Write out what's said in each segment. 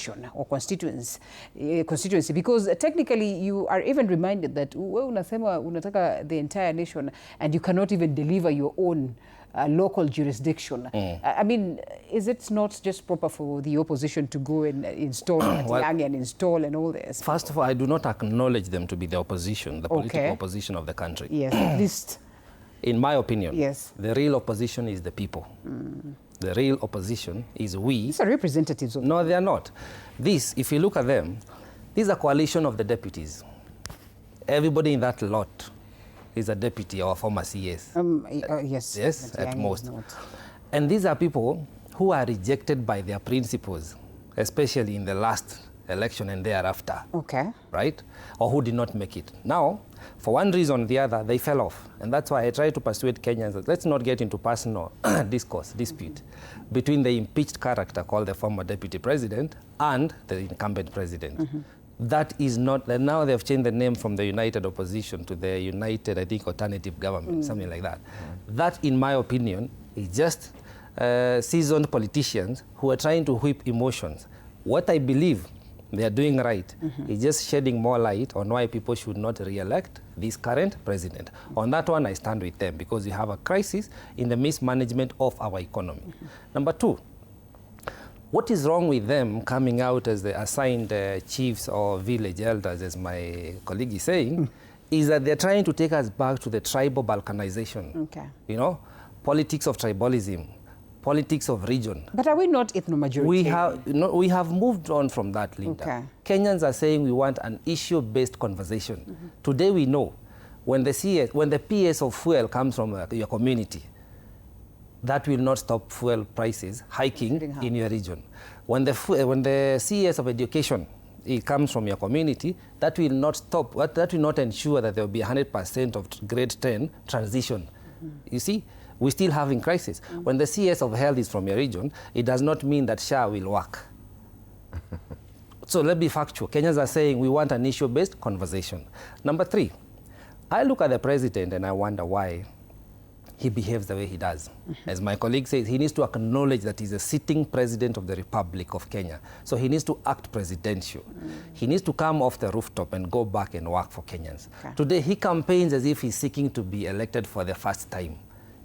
election or constituency, because technically you are even reminded that wewe unasema unataka the entire nation and you cannot even deliver your own local jurisdiction. I mean, is it not just proper for the opposition to go and install and install and all this? First of all, I do not acknowledge them to be the opposition, the political opposition of the country. Yes, at least. In my opinion, yes, the real opposition is the people. The real opposition is we. These are representatives of... No, they are not. This, if you look at them, this is a coalition of the deputies. Everybody in that lot is a deputy or former CS. Yes. Yes, at most. And these are people who are rejected by their principles, especially in the last election and thereafter. Okay. Right? Or who did not make it. Now, for one reason or the other, they fell off. And that's why I try to persuade Kenyans that let's not get into personal dispute between the impeached character called the former deputy president and the incumbent president. That is not, now they've changed the name from the United Opposition to the United, I think, Alternative Government, something like that. That, in my opinion, is just seasoned politicians who are trying to whip emotions. What I believe they are doing right is just shedding more light on why people should not re-elect this current president. On that one, I stand with them because we have a crisis in the mismanagement of our economy. Number two, what is wrong with them coming out as the assigned chiefs or village elders, as my colleague is saying, is that they're trying to take us back to the tribal balkanization. Okay. You know, politics of tribalism, politics of region. But are we not ethno-majority? We have moved on from that, Linda. Okay. Kenyans are saying we want an issue-based conversation. Today we know when the PS of fuel comes from your community, that will not stop fuel prices hiking in your region. When the CS of education, it comes from your community, that will not stop, that will not ensure that there will be 100% of grade 10 transition. You see, we're still having crisis. When the CS of health is from your region, it does not mean that SHA will work. So let's be factual. Kenyans are saying we want an issue-based conversation. Number three, I look at the president and I wonder why he behaves the way he does. As my colleague says, he needs to acknowledge that he's a sitting president of the Republic of Kenya. So he needs to act presidential. He needs to come off the rooftop and go back and work for Kenyans. Okay. Today, he campaigns as if he's seeking to be elected for the first time.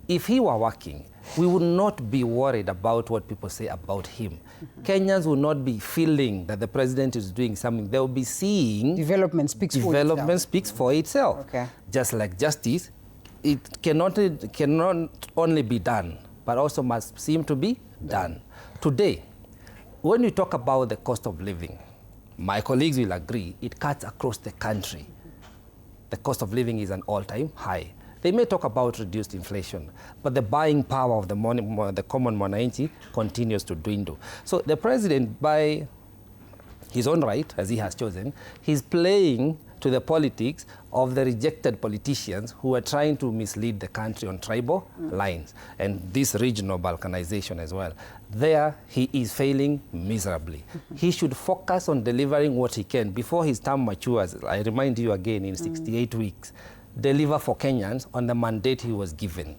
If he were working, we would not be worried about what people say about him. Kenyans will not be feeling that the president is doing something. They will be seeing... Development speaks for itself. Okay. Just like justice, it cannot only be done, but also must seem to be done. Today, when we talk about the cost of living, my colleagues will agree, it cuts across the country. The cost of living is an all-time high. They may talk about reduced inflation, but the buying power of the common mwananchi continues to dwindle. So the president, by his own right, as he has chosen, he's playing to the politics of the rejected politicians who are trying to mislead the country on tribal lines and this regional balkanization as well. There, he is failing miserably. He should focus on delivering what he can before his term matures. I remind you again, in 68 weeks, deliver for Kenyans on the mandate he was given.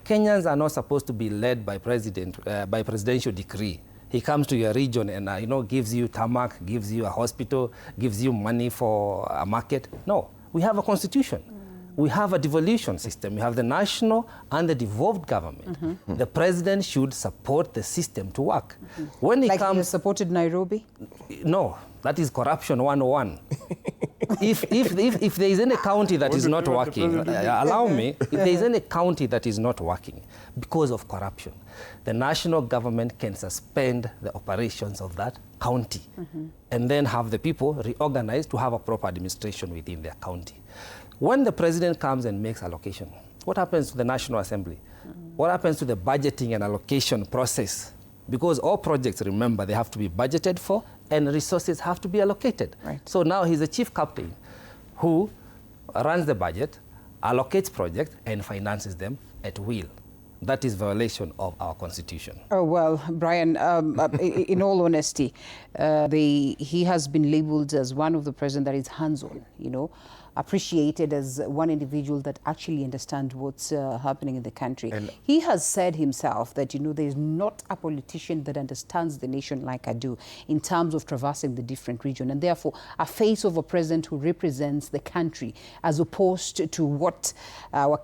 Kenyans are not supposed to be led by presidential decree. He comes to your region and gives you tarmac, gives you a hospital, gives you money for a market. No, we have a constitution. We have a devolution system. We have the national and the devolved government. The president should support the system to work. When he he supported Nairobi? No, that is corruption 101. If there is any county that is not working, allow me, if there is any county that is not working because of corruption, the national government can suspend the operations of that county and then have the people reorganized to have a proper administration within their county. When the president comes and makes allocation, what happens to the National Assembly? What happens to the budgeting and allocation process? Because all projects, remember, they have to be budgeted for and resources have to be allocated. Right. So now he's the chief captain who runs the budget, allocates projects, and finances them at will. That is violation of our constitution. Oh, well, Brian, in all honesty, he has been labeled as one of the presidents that is hands-on, appreciated as one individual that actually understands what's happening in the country. And he has said himself that, there's not a politician that understands the nation like I do in terms of traversing the different regions, and therefore a face of a president who represents the country as opposed to what our